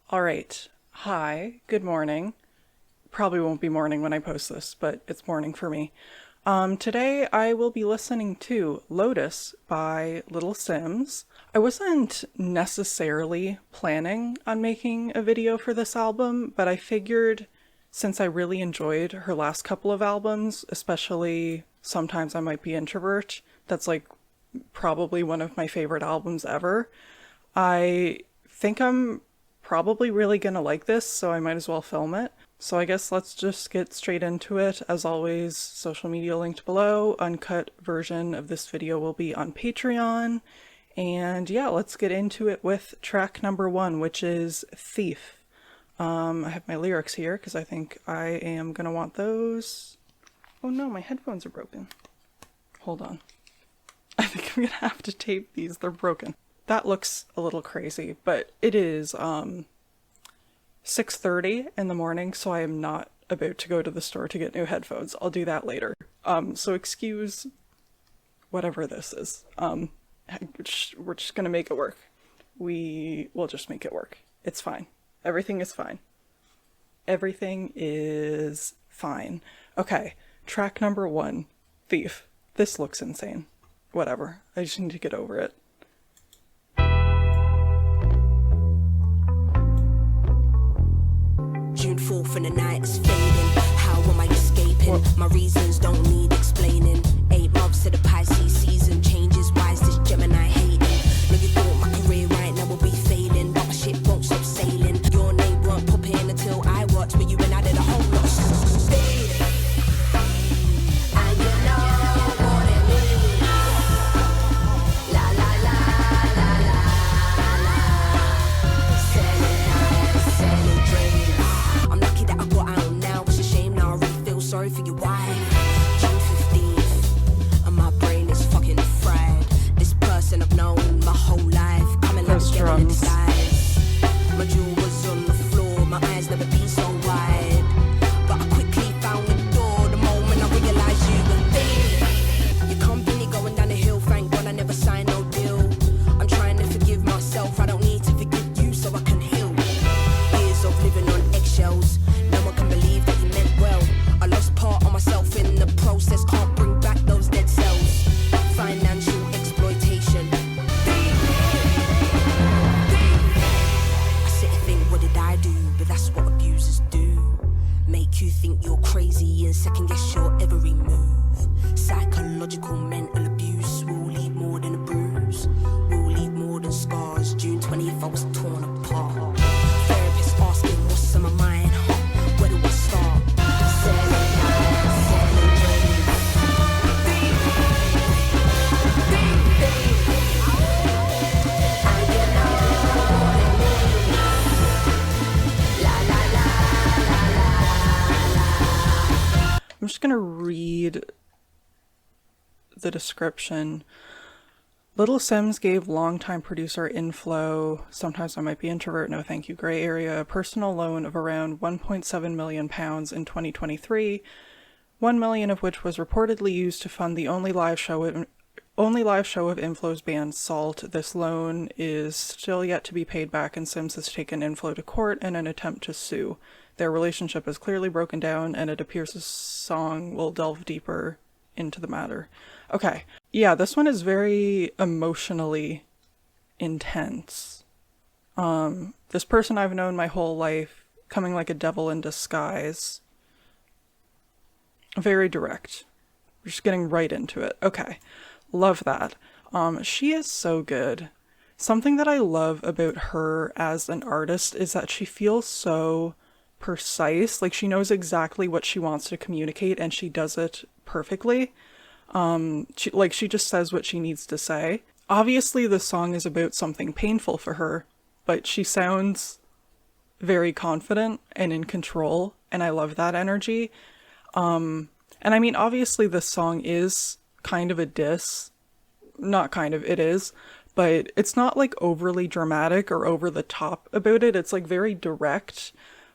All right. Hi. Good morning. Probably won't be morning when I post this, but it's morning for me. Today I will be listening to Lotus by Little Simz. I wasn't necessarily planning on making a video for this album, but I figured since I really enjoyed her last couple of albums, especially Sometimes I Might Be Introvert, that's like probably one of my favorite albums ever. I think I'm probably really gonna like this, so I might as well film it. So I guess let's just get straight into it. As always, social media linked below. Uncut version of this video will be on Patreon. And yeah, let's get into it with track number 1, which is Thief. I have my lyrics here because I think I am gonna want those. Oh no, my headphones are broken. Hold on. I think I'm gonna have to tape these, they're broken. That looks a little crazy, but it is 6:30 in the morning, so I am not about to go to the store to get new headphones. I'll do that later. So excuse whatever this is. We're just gonna make it work. We will just make it work. It's fine. Everything is fine. Everything is fine. Okay, track number 1, Thief. This looks insane. Whatever. I just need to get over it. June 4th and the night is fading. How am I escaping? My reasons don't need explaining. 8 months to the Pisces season changes. Why is this Gemini hating? Know you thought my career right now will be failing, but my ship won't stop sailing. Your name won't pop in until I watch, but you and I did a whole lot of speed. And you know what it means. La la la la la la. Selling dreams. I'm lucky that I got out now. It's a shame now. I really feel sorry for your wife. June 15th, and my brain is fucking fried. This person I've known my whole life, coming like a devil in disguise. My jaw was on the floor, my eyes never been so wide. But I quickly found the door the moment I realized you were there. Your company going down the hill, thank God I never signed no deal. I'm trying to forgive myself, I don't need to forgive you so I can heal. Years of living on eggshells, no one can believe that you meant well. I lost part of myself in the process, can't bring back those dead cells. Financial exploitation. I sit and think, what did I do? But that's what abusers do. Make you think you're crazy and second guess your every move. Psychological mental abuse will leave more than a bruise, will leave more than scars. June 20th I was torn apart. Therapist asking what's on my mind, where do I start? Selling dreams. And you know what it means. La la la la la la. I'm just gonna read the description. Little Simz gave longtime producer Inflow, Sometimes I Might Be Introvert, No Thank You, Gray Area, a personal loan of around £1.7 million in 2023, 1 million of which was reportedly used to fund the only live show of Inflow's band Salt. This loan is still yet to be paid back, and Simz has taken Inflow to court in an attempt to sue. Their relationship is clearly broken down, and it appears the song will delve deeper into the matter. Okay, yeah, this one is very emotionally intense. This person I've known my whole life, coming like a devil in disguise. Very direct. We're just getting right into it. Okay, love that. She is so good. Something that I love about her as an artist is that she feels so precise. Like, she knows exactly what she wants to communicate and she does it perfectly. She just says what she needs to say. Obviously the song is about something painful for her, but she sounds very confident and in control, and I love that energy. And I mean, obviously this song is kind of a diss. Not kind of, it is. But it's not like overly dramatic or over the top about it. It's like very direct.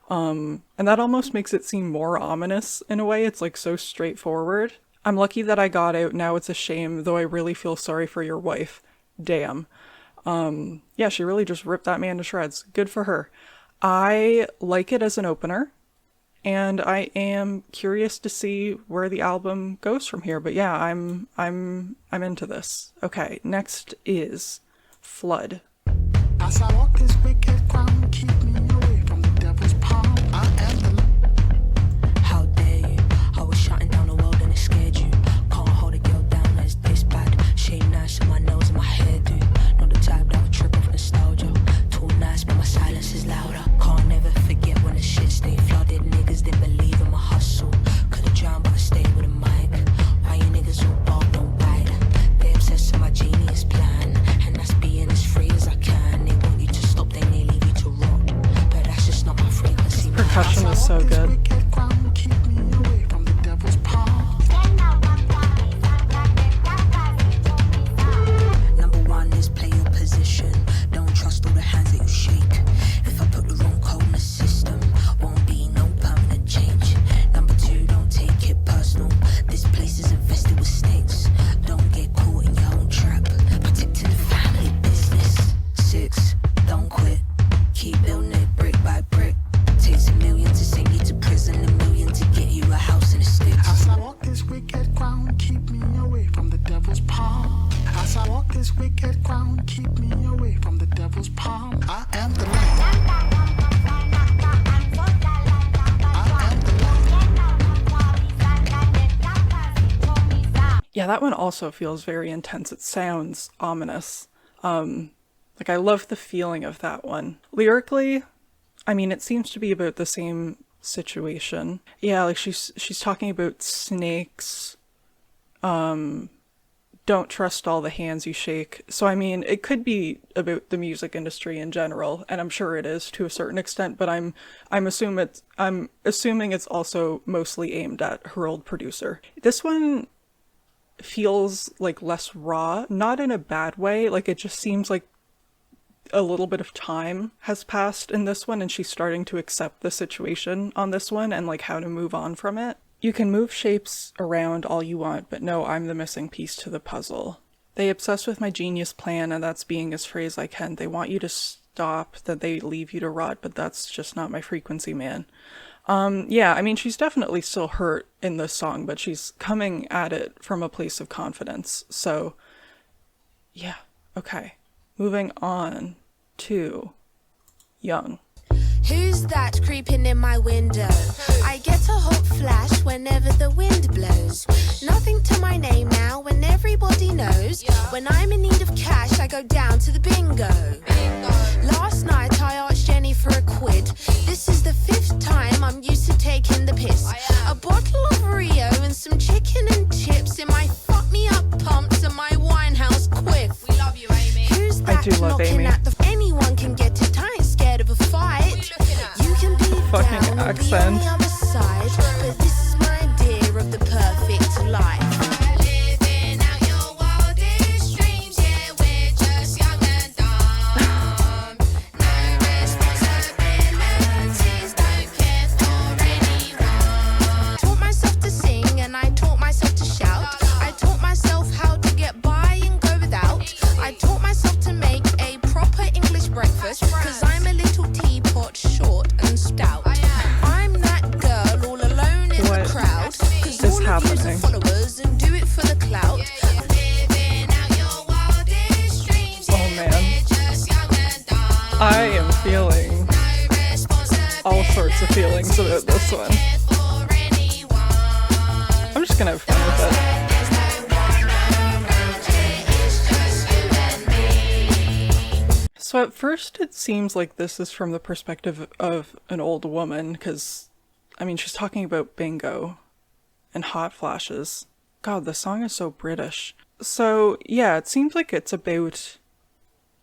And that almost makes it seem more ominous in a way. It's like so straightforward. I'm lucky that I got out. Now it's a shame, though I really feel sorry for your wife. Damn. Yeah, she really just ripped that man to shreds. Good for her. I like it as an opener, and I am curious to see where the album goes from here. But yeah, I'm into this. Okay, next is Flood. As I walk this wicked ground, keep me away from the devil's palm. I am the How dare you? I was shutting down the world and it scared you. Can't hold a girl down that's this bad. Shame nice on my nose and my hairdo. Not the type that would trip off nostalgia. Too nice, but my silence is louder. Can't never forget when the shit stayed flooded. Niggas didn't believe in my hustle. Could've drowned, but I stayed with a mic. Why you niggas all bald, don't bite? They obsessed with my genius plan, and that's being as free as I can. They want you to stop, then they leave you to rot. But that's just not my frequency. Percussion is so good. wicked ground, keep me away from the devil's palm. Number one is play your position. Don't trust all the hands that you shake. If I put the wrong code in the system, won't be no permanent change. Number two, don't take it personal. This place is infested with snakes. Don't get caught in your own trap. Protecting the family business. Six, don't quit. Keep building it brick by brick. Takes $1 million to send you to prison, $1 million to get you a house in the sticks. As I walk this wicked ground, keep me away from the devil's palm. As I walk this wicked ground, keep me away from the devil's palm. I am the light. I am the light. Yeah, that one also feels very intense. It sounds ominous. Like I love the feeling of that one. Lyrically, I mean, it seems to be about the same situation. Yeah, like she's talking about snakes. Don't trust all the hands you shake. So I mean, it could be about the music industry in general, and I'm sure it is to a certain extent, but I'm assuming it's also mostly aimed at her old producer. This one feels like less raw, not in a bad way. Like it just seems like a little bit of time has passed in this one, and she's starting to accept the situation on this one and like how to move on from it. You can move shapes around all you want, but no, I'm the missing piece to the puzzle. They obsess with my genius plan, and that's being as free as I can. They want you to stop, that they leave you to rot, but that's just not my frequency, man. Yeah, I mean, she's definitely still hurt in this song, but she's coming at it from a place of confidence. So, yeah, okay. Moving on to Young. Who's that creeping in my window? I get a hot flash whenever the wind blows. Nothing to my name now when everybody knows. When I'm in need of cash, I go down to the bingo. Last night I asked Jenny for a quid. This is the 5th time I'm used to taking the piss. A bottle of Rio and some chicken and chips in my fuck me up pumps and my Winehouse quiff. We love you, Amy. Who's that I do love knocking Amy. at the... Anyone can get it, I ain't scared of a fight. You can be Fucking down and be accent. on the other side, but this is my idea of the perfect life. Living out your wildest dreams, yeah, we're just young and dumb. No responsibilities, don't care for anyone. Taught myself to sing and I taught myself to shout. I taught myself how to get by and go without. I taught myself to make a proper English breakfast, cause I'm a little teapot, short and stout. I'm that girl all alone in What the crowd, cause is all of yous are happening? followers and do it for the clout. Living out your wildest dreams, Oh man, I am feeling all sorts of feelings about this one. I'm just gonna have fun with it. So at first it seems like this is from the perspective of an old woman, because, I mean, she's talking about bingo and hot flashes. God, the song is so British. So yeah, it seems like it's about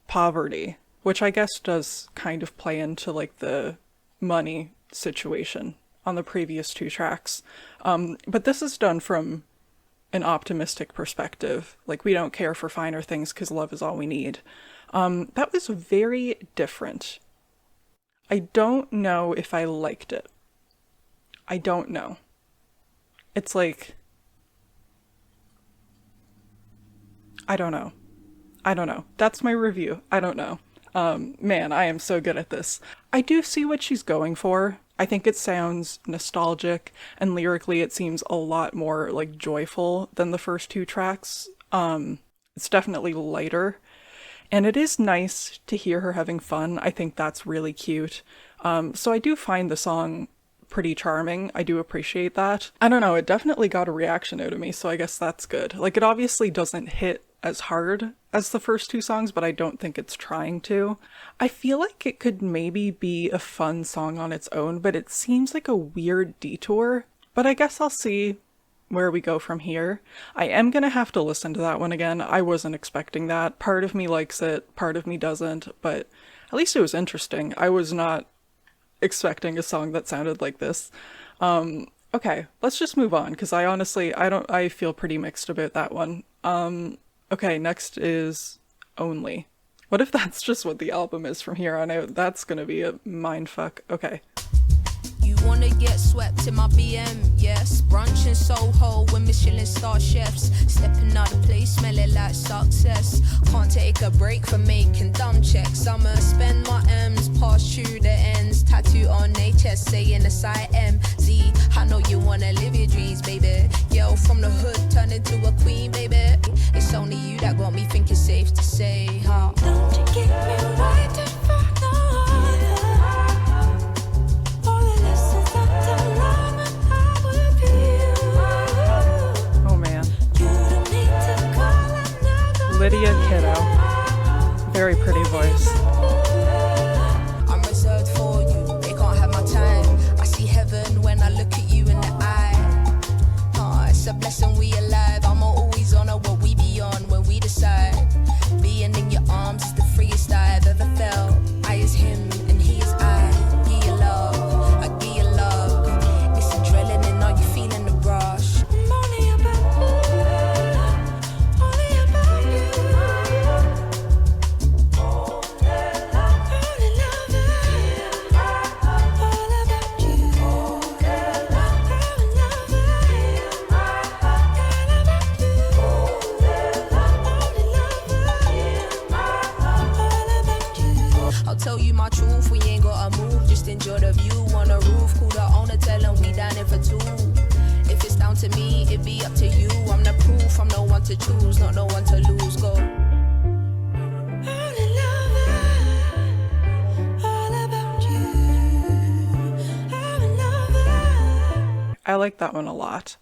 poverty, which I guess does kind of play into like the money situation on the previous 2 tracks. But this is done from an optimistic perspective. Like, we don't care for finer things because love is all we need. That was very different. I don't know if I liked it. I don't know. It's like, I don't know. That's my review. I don't know. Man, I am so good at this. I do see what she's going for. I think it sounds nostalgic, and lyrically it seems a lot more like joyful than the first two tracks. It's definitely lighter, and it is nice to hear her having fun. I think that's really cute. So I do find the song pretty charming. I do appreciate that. I don't know, it definitely got a reaction out of me, so I guess that's good. Like, it obviously doesn't hit as hard as the first two songs, but I don't think it's trying to. I feel like it could maybe be a fun song on its own, but it seems like a weird detour. But I guess I'll see where we go from here. I am gonna have to listen to that one again. I wasn't expecting that. Part of me likes it, part of me doesn't, but at least it was interesting. I was not expecting a song that sounded like this. Okay, let's just move on, because I feel pretty mixed about that one. Okay, next is Only. What if that's just what the album is from here on out? That's gonna be a mindfuck. Okay. You wanna get swept in my BM, yes. Brunch in Soho with Michelin star chefs. Stepping out of place, smelling like success. Can't take a break from making dumb checks. I'ma spend my M's, pass through the ends. Tattoo on their chest, saying SIMZ. I know you wanna live your dreams, baby. Girl from the hood, turn into a queen, baby. It's only you that got me thinking safe to say, huh? Don't you get me right in front of Lydia Kiddo. Very pretty voice. I'm reserved for you, they can't have my time. I see heaven when I look at you in the eye. It's a blessing we alive. I'm always on what we be on when we decide. Being in your arms is the freest I've ever felt. I is him and he is I. Give you love, I give you love. It's adrenaline, are you feeling the rush? I'm only about tell you my truth, we ain't gotta move, just enjoy the view on the roof. Call the owner, tell him we down here for two. If it's down to me, it be up to you. I'm the proof, I'm no one to choose, not no one to lose. Go. I like that one a lot.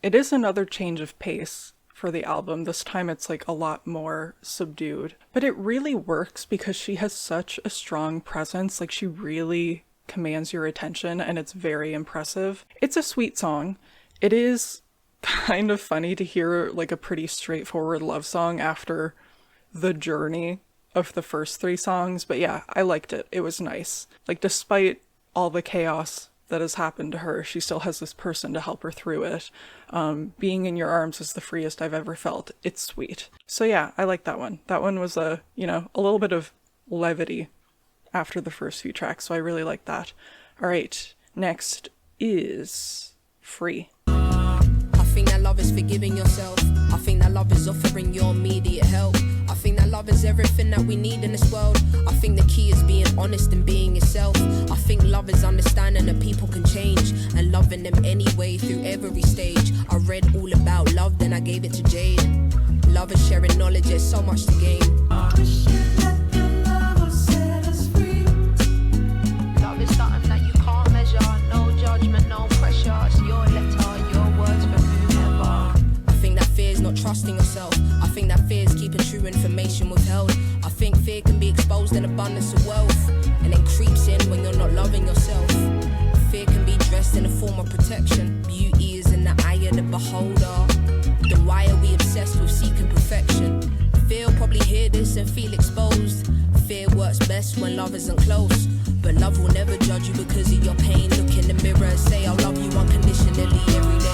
It is another change of pace for the album. This time it's like a lot more subdued, but it really works because she has such a strong presence. Like, she really commands your attention and it's very impressive. It's a sweet song. It is kind of funny to hear like a pretty straightforward love song after the journey of the first three songs, but yeah, I liked it. It was nice. Like, despite all the chaos that has happened to her, she still has this person to help her through it. Being in your arms is the freest I've ever felt. It's sweet. So yeah, I like that one. That one was a little bit of levity after the first few tracks, so I really like that. All right, next is Free. I think that love is forgiving yourself. I think that love is offering your immediate help. I think that love is everything that we need in this world. I think the key is being honest and being yourself. I think love is understanding that people can change and loving them anyway through every stage. I read all about love, then I gave it to Jade. Love is sharing knowledge, there's so much to gain. Love is something that you can't measure. No judgment, no pressure. It's your letter, your words for whoever. I think that fear is not trusting yourself. I think that fear is keeping true information withheld. I think fear can be exposed in abundance of wealth, and then creeps in when you're not loving yourself. Fear can be dressed in a form of protection. Beauty is in the eye of the beholder. Then why are we obsessed with seeking perfection? Fear will probably hear this and feel exposed. Fear works best when love isn't close. But love will never judge you because of your pain. Look in the mirror and say, I love you unconditionally every day.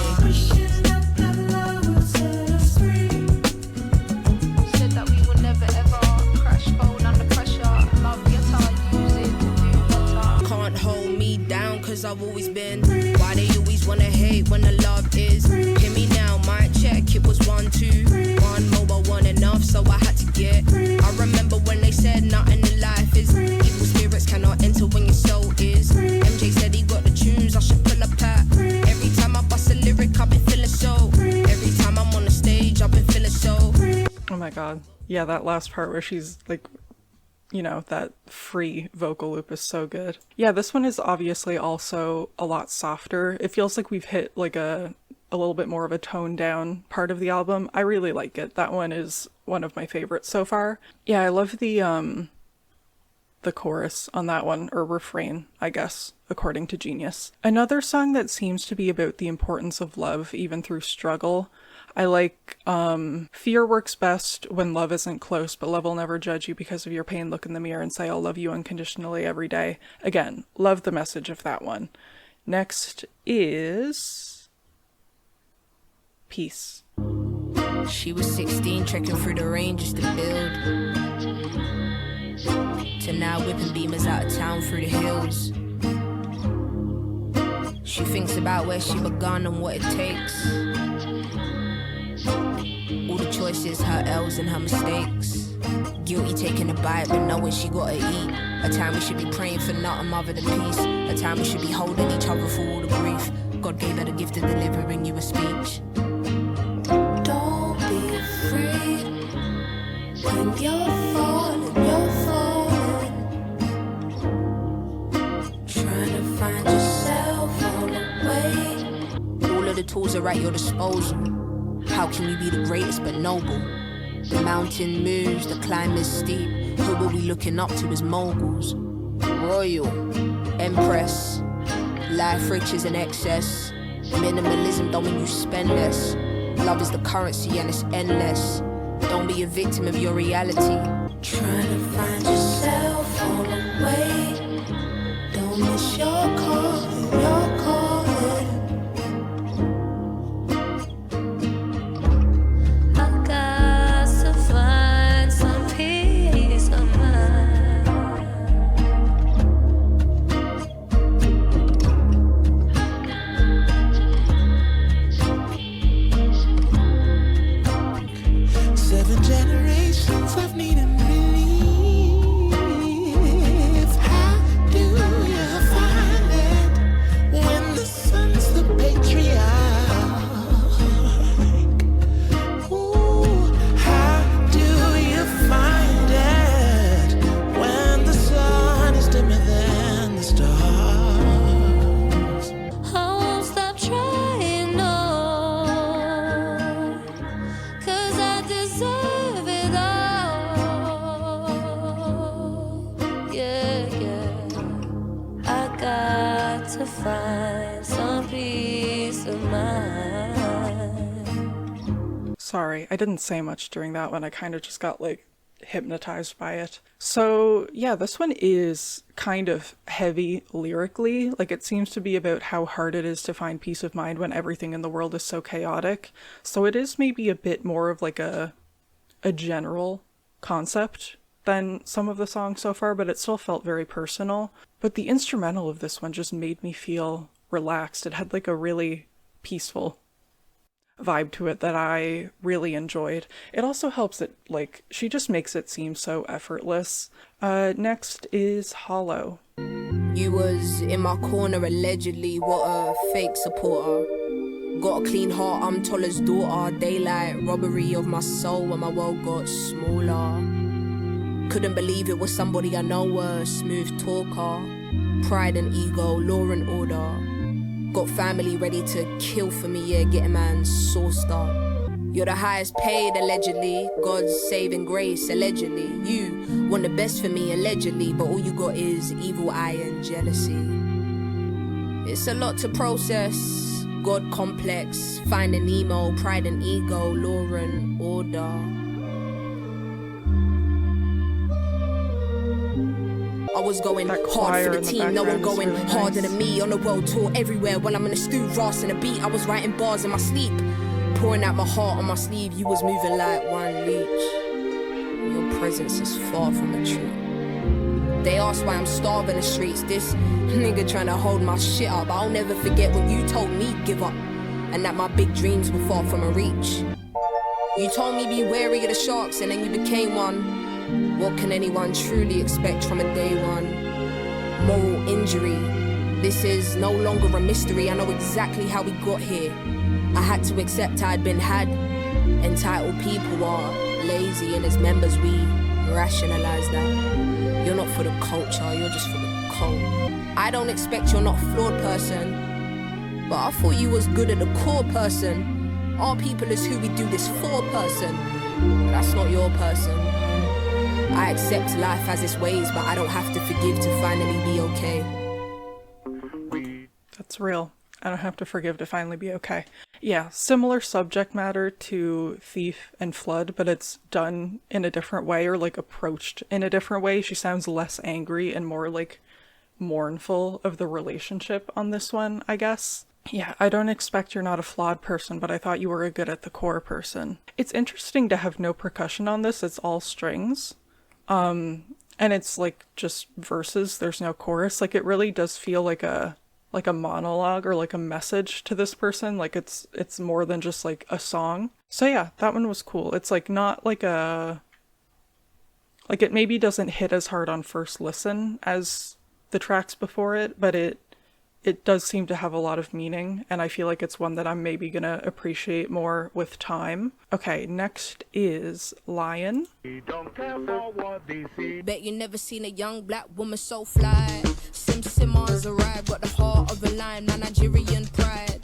Said that we will never ever crash phone under pressure. Love guitar, use it to do better. Can't hold me down cause I've always been. Why they always wanna hate when the love is? Hear me now, mic check, it was 1, 2. One mobile, one enough, so I had to get. I remember when they said nothing in life is evil spirits cannot enter when your soul is. MJ said he got the tunes, I should pull up at. Every time I bust a lyric, I've been feeling so. Every time I'm on the stage, I've been feeling so. Oh my god. Yeah, that last part where she's like, you know, that free vocal loop is so good. Yeah, this one is obviously also a lot softer. It feels like we've hit like a little bit more of a toned down part of the album. I really like it. That one is one of my favorites so far. Yeah, I love the chorus on that one, or refrain, I guess, according to Genius. Another song that seems to be about the importance of love, even through struggle. I like, fear works best when love isn't close, but love will never judge you because of your pain. Look in the mirror and say, I'll love you unconditionally every day. Again, love the message of that one. Next is Peace. She was 16, trekking through the rain just to build. To now whipping beamers out of town through the hills. She thinks about where she begun and what it takes. All the choices, her L's and her mistakes. Guilty taking a bite but knowing she gotta eat. A time we should be praying for nothing other than peace. A time we should be holding each other for all the grief. God gave her the gift of delivering you a speech. Don't be afraid when you're falling, trying to find yourself on the way. All of the tools are at your disposal. How can you be the greatest but noble? The mountain moves, the climb is steep. Who are we looking up to as moguls? Royal, empress, life riches in excess. Minimalism don't mean you spend less. Love is the currency and it's endless. Don't be a victim of your reality. Trying to find yourself on the way. Don't miss your calling, your calling. I got to find some peace of mind. 7 generations of need and relief. How do you find it when the sun's the patriarch? Ooh, how do you find it when the sun is dimmer than the stars? I won't stop trying, no, 'cause I deserve it all. Yeah, yeah. I got to find some peace of mind. Sorry, I didn't say much during that one. I kind of just got like hypnotized by it. So yeah, this one is kind of heavy lyrically. Like, it seems to be about how hard it is to find peace of mind when everything in the world is so chaotic. So it is maybe a bit more of like a general concept than some of the songs so far, but it still felt very personal. But the instrumental of this one just made me feel relaxed. It had like a really peaceful vibe to it that I really enjoyed. It also helps that like she just makes it seem so effortless. Next is Hollow. You was in my corner allegedly, what a fake supporter. Got a clean heart, I'm Toller's daughter. Daylight, robbery of my soul when my world got smaller. Couldn't believe it was somebody I know, a smooth talker. Pride and ego, law and order. Got family ready to kill for me, yeah, get a man sauced up. You're the highest paid, allegedly. God's saving grace, allegedly. You want the best for me, allegedly, but all you got is evil eye and jealousy. It's a lot to process. God complex, finding Nemo, pride and ego, law and order. I was going That hard choir for the in the team, no one background is going really harder nice. than me. On the world tour everywhere while I'm in a stew, ras and a beat. I was writing bars in my sleep, pouring out my heart on my sleeve. You was moving like one leech. Your presence is far from a truth. They ask why I'm starving the streets. This nigga trying to hold my shit up. I'll never forget when you told me give up, and that my big dreams were far from a reach. You told me be wary of the sharks, and then you became one. What can anyone truly expect from a day one? Moral injury. This is no longer a mystery. I know exactly how we got here. I had to accept I'd been had. Entitled people are lazy, and as members we rationalize that. You're not for the culture, you're just for the cult. I don't expect you're not a flawed person, but I thought you was good at the core person. Our people is who we do this for person, but that's not your person. I accept life as its ways, but I don't have to forgive to finally be okay. That's real. I don't have to forgive to finally be okay. Yeah, similar subject matter to Thief and Flood, but it's done in a different way, or like approached in a different way. She sounds less angry and more like mournful of the relationship on this one, I guess. Yeah, I don't expect you're not a flawed person, but I thought you were a good at the core person. It's interesting to have no percussion on this. It's all strings. And it's like just verses. There's no chorus. Like it really does feel like a monologue or like a message to this person. Like it's more than just like a song. So yeah, that one was cool. It's like not like it maybe doesn't hit as hard on first listen as the tracks before it, but it does seem to have a lot of meaning, and I feel like it's one that I'm maybe gonna appreciate more with time. Okay, next is Lion. Bet you never seen a young black woman so fly. Simmons arrived, got the heart of a lion, my Nigerian pride.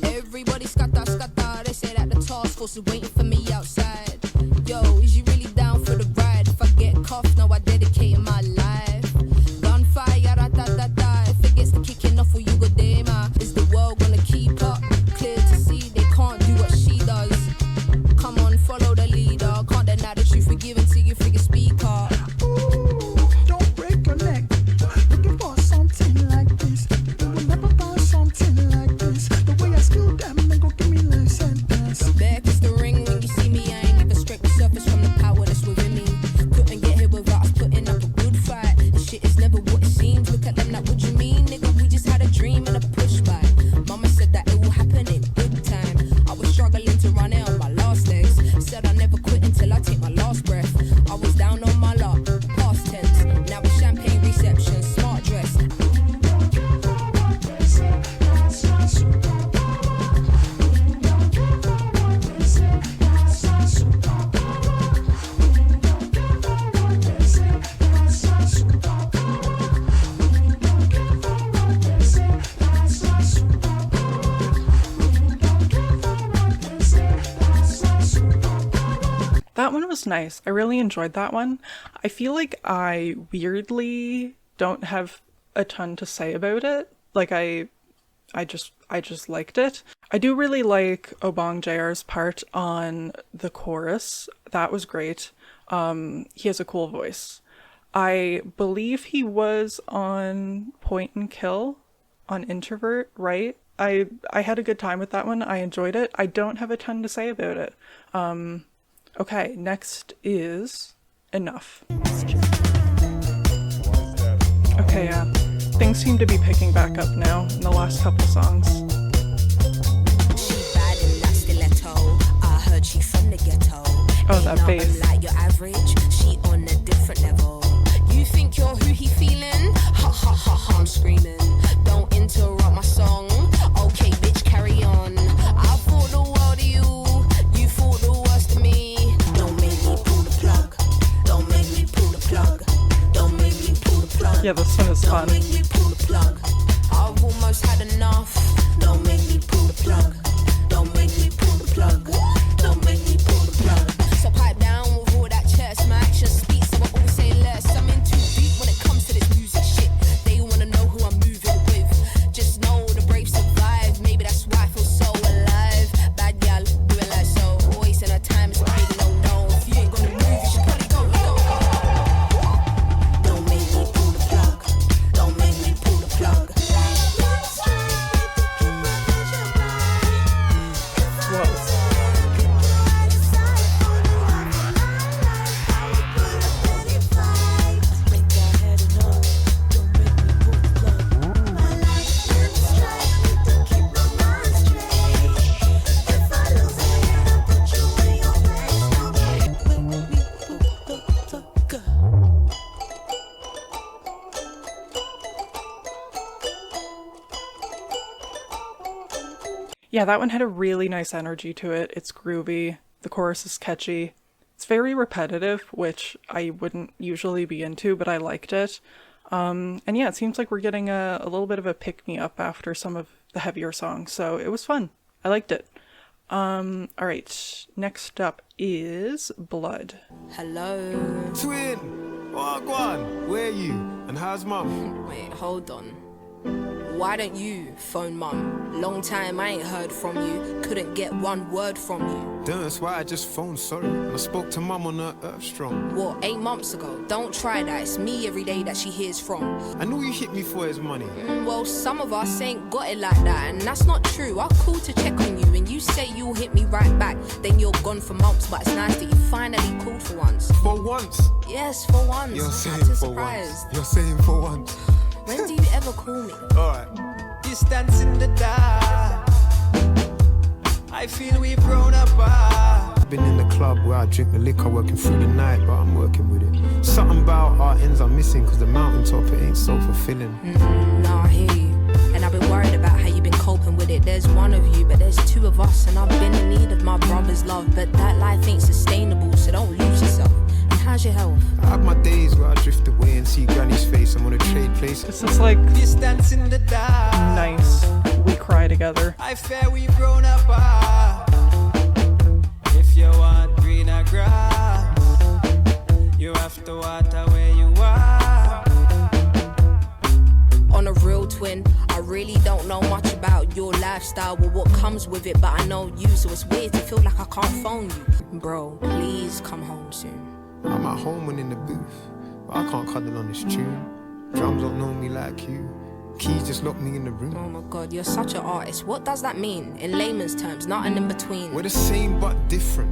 Everybody scatter, scatter, they say that the task force is waiting for me outside. Yo, is you really down for the ride? If I get cuffed, now I dedicate my life. Gunfire, da-da-da-da, if it gets the kicking off, will you go dema? Is the world gonna keep up? Clear to see they can't do what she does. Come on, follow the leader, can't deny the truth, forgive until you figure speak up. Ooh, don't break your neck. Looking for something like this. You will never find something like this. The way I skill them, they go give me life sentence. Back is the ring when you see me, I ain't even scrape the surface from the power that's within me. Couldn't get here without us putting up a good fight. This shit is never what it seems. Look at them like, what you mean, nigga? We just had a dream and a push by. Mama said that it will happen in good time. I was struggling to run it on my last legs. Said I never quit until I take my last breath. I was down on my luck, past tense. Now it's champagne reception, smart dress. That one was nice. I really enjoyed that one. I feel like I weirdly don't have a ton to say about it. Like I just liked it. I do really like Obong JR's part on the chorus. That was great. He has a cool voice. I believe he was on Point and Kill on Introvert, right? I had a good time with that one. I enjoyed it. I don't have a ton to say about it. Okay, next is Enough. Okay, yeah. Things seem to be picking back up now in the last couple songs. She bad in that stiletto. I heard she from the ghetto. Oh, that Ain't bass. nothing like your average. She on a different level. You think you're who he feeling? Ha ha ha ha, I'm screaming. Don't interrupt my song. Okay, bitch, carry on. I thought the world of you. You thought the worst of me. Don't make me pull the plug. Don't make me pull the plug. Don't make me pull the plug. Yeah, this one is fun. Don't make me pull the plug. I've almost had enough. Don't make me pull the plug. Don't make me pull the plug. Don't make me pull the plug. So pipe down with all that chest. My actions speak, so I always say less. I'm in too deep when it comes to this music shit. They wanna know who Yeah, that one had a really nice energy to it. It's groovy. The chorus is catchy. It's very repetitive, which I wouldn't usually be into, but I liked it. And yeah, it seems like we're getting a little bit of a pick-me-up after some of the heavier songs, so it was fun. I liked it. All right, next up is Blood. Hello. Twin, what on? Where are you? And how's mum? Wait, hold on. Why don't you phone mum? Long time I ain't heard from you. Couldn't get one word from you. That's why I just phoned, sorry. I spoke to mum on her Earth Strong. What, 8 months ago? Don't try that. It's me every day that she hears from. I knew you hit me for his money. Well, some of us ain't got it like that, and that's not true. I'll call to check on you, and you say you'll hit me right back. Then you're gone for months, but it's nice that you finally called for once. For once? Yes, for once. You're saying I'm just for surprised. once. You're saying for once. When do you ever call me? Alright. Distance in the dark. I feel we've grown apart. Been in the club where I drink the liquor, working through the night, but I'm working with it. Something about our ends are missing, cause the mountaintop, it ain't so fulfilling. No, I hear you. And I've been worried about how you've been coping with it. There's one of you, but there's 2 of us, and I've been in need of my brother's love. But that life ain't sustainable, so don't lose yourself. And how's your health? I have my days where I drift away and see Granny's face. I'm on a trade place. This is like Distance in the dark. nice. We cry together. I fear we've grown apart. If you want greener grass, you have to water where you are. On a real twin, I really don't know much about your lifestyle or what comes with it, but I know you, so it's weird to feel like I can't phone you. Bro, please come home soon. I'm at home and in the booth, but I can't cuddle on this tune. Drums don't know me like you. Keys just lock me in the room. Oh my god, you're such an artist. What does that mean? In layman's terms, not an in-between. We're the same but different,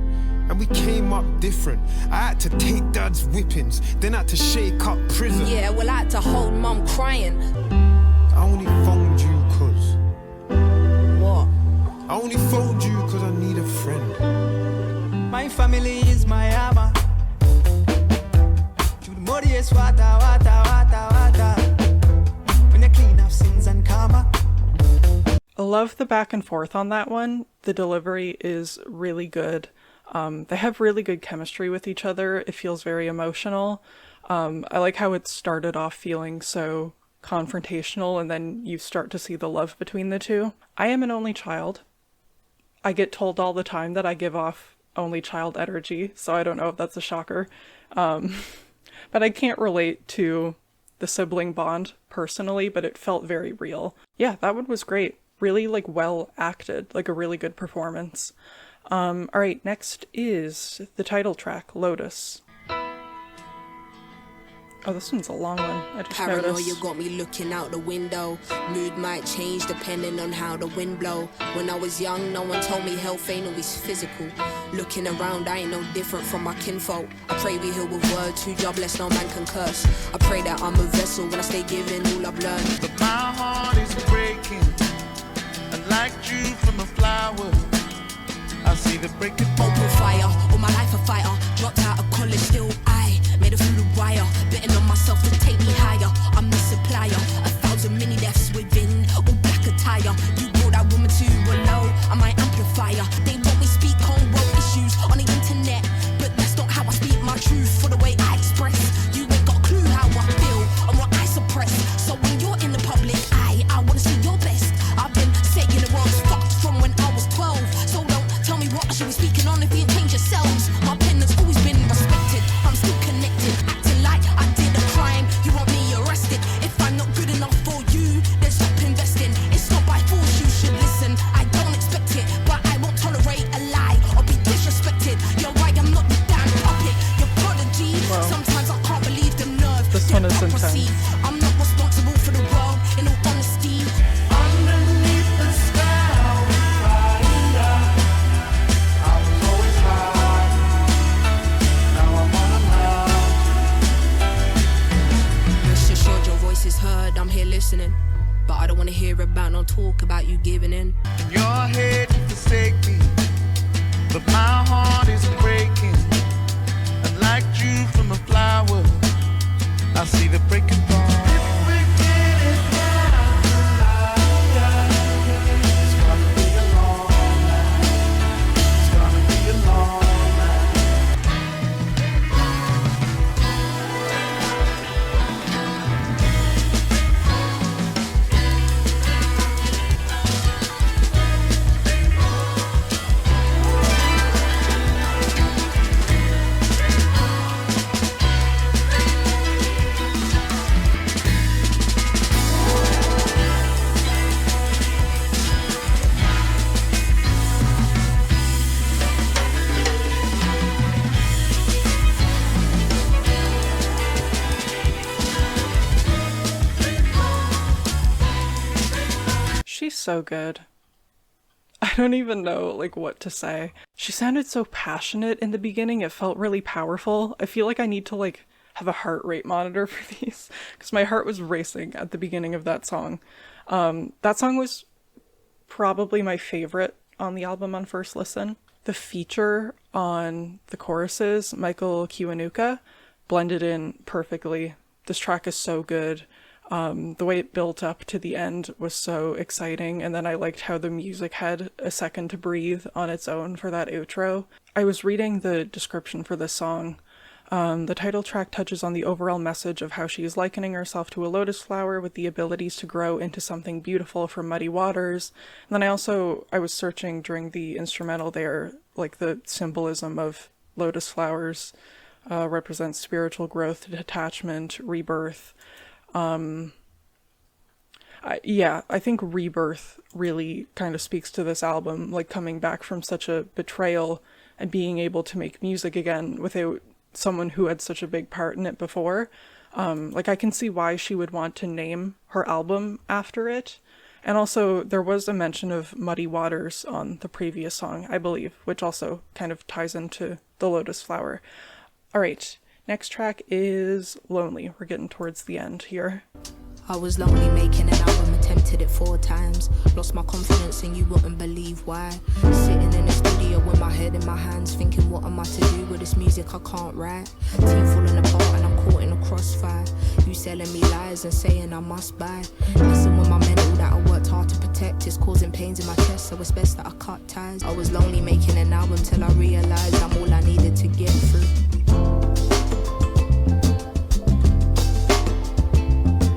and we came up different. I had to take dad's whippings, then had to shake up prison. Yeah, well I had to hold mum crying. I only phoned you cause What? I only phoned you cause I need a friend. My family is my armor. Yes, water, water, water, water. When you clean up sins and karma. I love the back and forth on that one. The delivery is really good. They have really good chemistry with each other. It feels very emotional. I like how it started off feeling so confrontational, and then you start to see the love between the two. I am an only child. I get told all the time that I give off only child energy, so I don't know if that's a shocker. But I can't relate to the sibling bond personally, but it felt very real. Yeah, that one was great. Really, like, well acted, like a really good performance. All right, next is the title track, Lotus. Oh, this one's a long one. I just Paranoia noticed. got me looking out the window. Mood might change depending on how the wind blow. When I was young, no one told me health ain't always physical. Looking around, I ain't no different from my kinfolk. I pray we heal with words, too jobless, no man can curse. I pray that I'm a vessel when I stay giving all I've learned. But my heart is breaking, and like dew from a flower, I see the breaking point. Open fire, all my life a fighter. Dropped out of college, still I made it through the wire. Betting on myself to take me higher. I'm the supplier, 1,000 mini deaths within, all black attire. You brought that woman to a low, I'm my amplifier. They want me speak on world issues on the internet, but that's not how I speak my truth. For the way I express, you ain't got a clue how I feel and what I suppress. So when you're in the public eye, I wanna see your best. I've been saying the world's fucked from when I was 12, so don't tell me what I should be speaking on if you ain't changed yourselves. My pen has always been respected, I'm still connected, acting like I did a crime. You want me arrested? If I'm not good enough for you, then stop investing. It's not by force, you should listen. I don't expect it, but I won't tolerate a lie or be disrespected. You're right, I'm not the damn puppet, you're prodigy. Wow. Sometimes I can't believe the nerve. This one is hypocrisy. intense. I'm not responsible for the world, in all honesty. Underneath the sky, I was always high. Now I'm on a mountain. Rest assured your voice is heard, I'm here listening. But I don't wanna hear about no talk about you giving in. In your head you forsake me, but my heart is breaking, and like dew from a flower, I see the breaking point. If we get it down tonight, it's gonna be a long She's so good. I don't even know like what to say. She sounded so passionate in the beginning. It felt really powerful. I feel like I need to like have a heart rate monitor for these because my heart was racing at the beginning of that song. That song was probably my favorite on the album on first listen. The feature on the choruses, Michael Kiwanuka, blended in perfectly. This track is so good. The way it built up to the end was so exciting, and then I liked how the music had a second to breathe on its own for that outro. I was reading the description for this song. The title track touches on the overall message of how she is likening herself to a lotus flower with the abilities to grow into something beautiful from muddy waters. And then I was searching during the instrumental there, like the symbolism of lotus flowers represents spiritual growth, detachment, rebirth. I think rebirth really kind of speaks to this album, like coming back from such a betrayal and being able to make music again without someone who had such a big part in it before. I can see why she would want to name her album after it. And also there was a mention of muddy waters on the previous song, I believe, which also kind of ties into the lotus flower. All right, next track is Lonely. We're getting towards the end here. I was lonely making an album, attempted it 4 times. Lost my confidence and you wouldn't believe why. Sitting in the studio with my head in my hands, thinking what am I to do with this music I can't write. Team falling apart and I'm caught in a crossfire. You selling me lies and saying I must buy. Messing with my mental that I worked hard to protect is causing pains in my chest, so it's best that I cut ties. I was lonely making an album till I realized I'm all I needed to get through.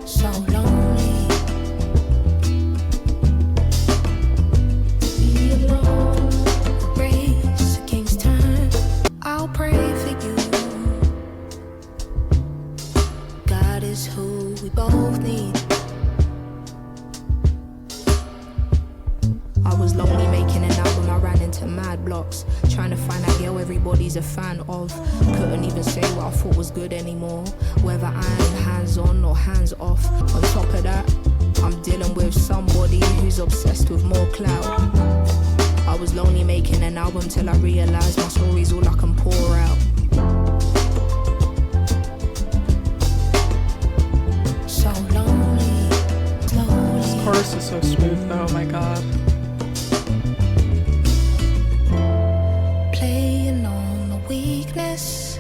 So lonely, be alone, race against time. I'll pray for you. God is who we both need. I was lonely making an album, I ran into mad blocks, trying to find that girl everybody's a fan of. Couldn't even say what I thought was good anymore, whether I'm hands on or hands off. On top of that, I'm dealing with somebody who's obsessed with more clout. I was lonely making an album till I realized my story's all I can pour out. So lonely, slowly. This chorus is so smooth though, oh my god. Playing on the weakness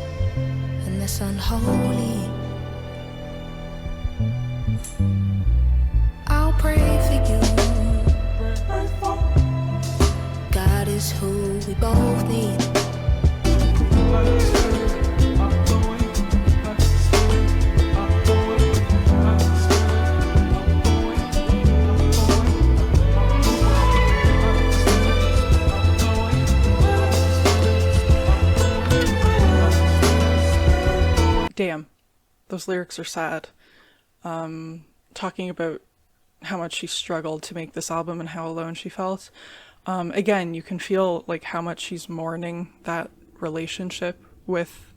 and this unholy. I'll pray for you. God is who we both need. Damn, those lyrics are sad. Talking about how much she struggled to make this album and how alone she felt. Again, you can feel like how much she's mourning that relationship with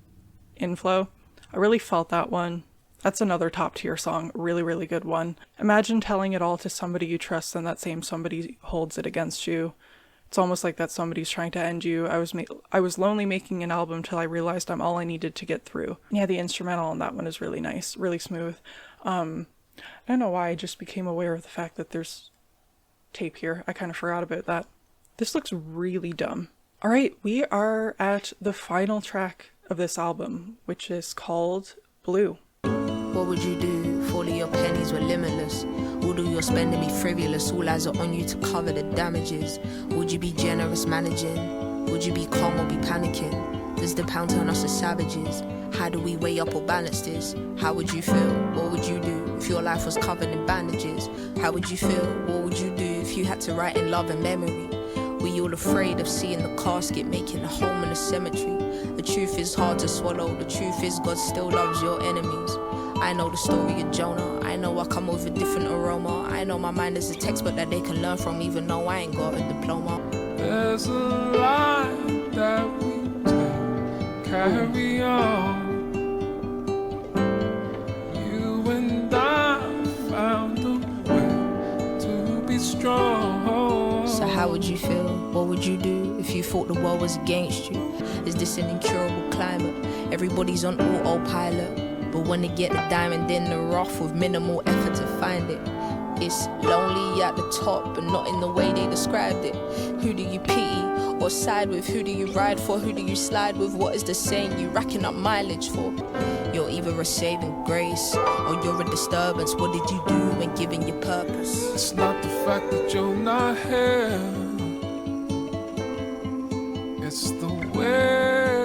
Inflow. I really felt that one. That's another top tier song, really, really good one. Imagine telling it all to somebody you trust and that same somebody holds it against you. It's almost like that somebody's trying to end you. I was lonely making an album till I realized I'm all I needed to get through. Yeah, the instrumental on that one is really nice, really smooth. I don't know why I just became aware of the fact that there's tape here. I kind of forgot about that. This looks really dumb. All right, we are at the final track of this album, which is called Blue. What would you do if all of your pennies were limitless? Would all your spending be frivolous? All eyes are on you to cover the damages. Would you be generous managing? Would you be calm or be panicking? Does the pound turn us to savages? How do we weigh up or balance this? How would you feel? What would you do if your life was covered in bandages? How would you feel? What would you do if you had to write in love and memory? Were you all afraid of seeing the casket making a home in a cemetery? The truth is hard to swallow. The truth is God still loves your enemies. I know the story of Jonah. I know I come with a different aroma. I know my mind is a textbook that they can learn from, even though I ain't got a diploma. There's a line that we take, carry on. You and I found a way to be strong. So how would you feel? What would you do if you thought the world was against you? Is this an incurable climate? Everybody's on autopilot, but when they get the diamond in the rough with minimal effort to find it, it's lonely at the top, but not in the way they described it. Who do you pity or side with? Who do you ride for? Who do you slide with? What is the saying you racking up mileage for? You're either a saving grace or you're a disturbance. What did you do when giving your purpose? It's not the fact that you're not here, it's the way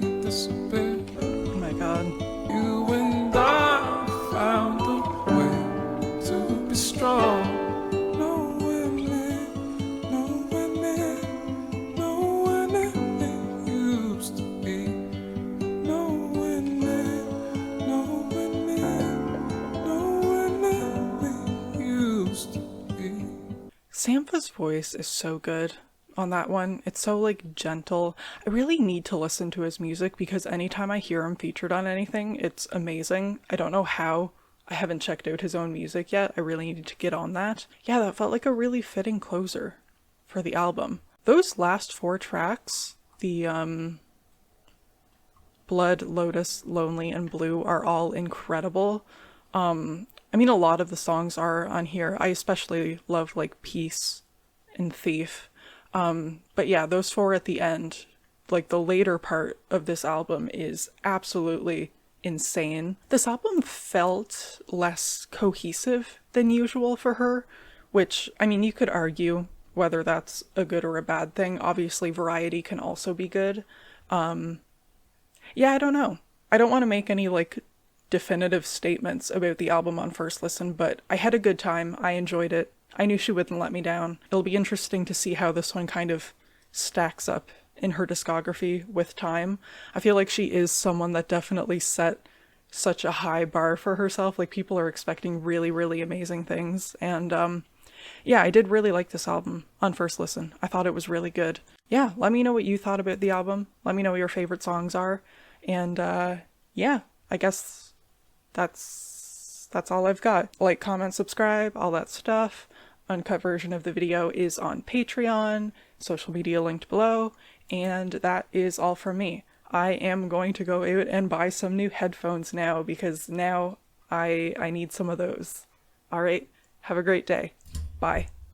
you disappear. Oh my god. You and I found a way to be strong. Nowhere near, nowhere near, nowhere near it used to be. Nowhere near, nowhere near, nowhere near it used to be. Sampha's voice is so good on that one. It's so like gentle. I really need to listen to his music because anytime I hear him featured on anything, it's amazing. I don't know how. I haven't checked out his own music yet. I really need to get on that. Yeah, that felt like a really fitting closer for the album. Those last 4 tracks, the Blood, Lotus, Lonely, and Blue, are all incredible. I mean, a lot of the songs are on here. I especially love like Peace and Thief. But yeah, those 4 at the end, like the later part of this album, is absolutely insane. This album felt less cohesive than usual for her, which, I mean, you could argue whether that's a good or a bad thing. Obviously, variety can also be good. Yeah, I don't know. I don't want to make any like definitive statements about the album on first listen, but I had a good time. I enjoyed it. I knew she wouldn't let me down. It'll be interesting to see how this one kind of stacks up in her discography with time. I feel like she is someone that definitely set such a high bar for herself. Like, people are expecting really, really amazing things. And yeah, I did really like this album on first listen. I thought it was really good. Yeah, let me know what you thought about the album. Let me know what your favorite songs are. And yeah, I guess that's all I've got. Like, comment, subscribe, all that stuff. Uncut version of the video is on Patreon, social media linked below, and that is all from me. I am going to go out and buy some new headphones now because now I need some of those. All right, have a great day. Bye.